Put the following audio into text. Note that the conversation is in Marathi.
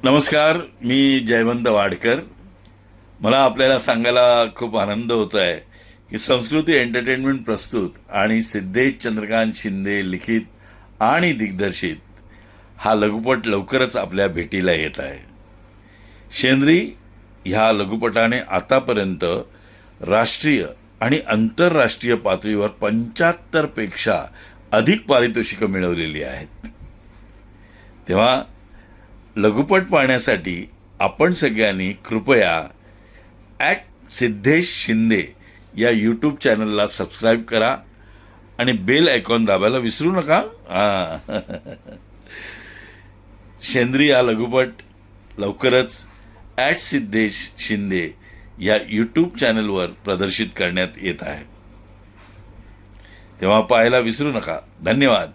नमस्कार, मी जयवंत वाडकर. मला आपल्याला सांगायला खूप आनंद होत आहे की संस्कृती एंटरटेनमेंट प्रस्तुत आणि सिद्धेश चंद्रकांत शिंदे लिखित आणि दिग्दर्शित हा लघुपट लवकरच आपल्या भेटीला येत आहे. शेंद्री ह्या लघुपटाने आतापर्यंत राष्ट्रीय आणि आंतरराष्ट्रीय पातळीवर 75 पेक्षा अधिक पारितोषिकं मिळवलेली आहेत. तेव्हा लघुपट पाहण्यासाठी आपण सगळ्यांनी कृपया सिद्धेश शिंदे या यूट्यूब चॅनलला सबस्क्राईब करा आणि बेल आयकॉन दाबायला विसरू नका. शेंद्री हा लघुपट लवकरच सिद्धेश शिंदे या यूट्यूब चॅनलवर प्रदर्शित करण्यात येत आहे. तेव्हा पाहायला विसरू नका. धन्यवाद.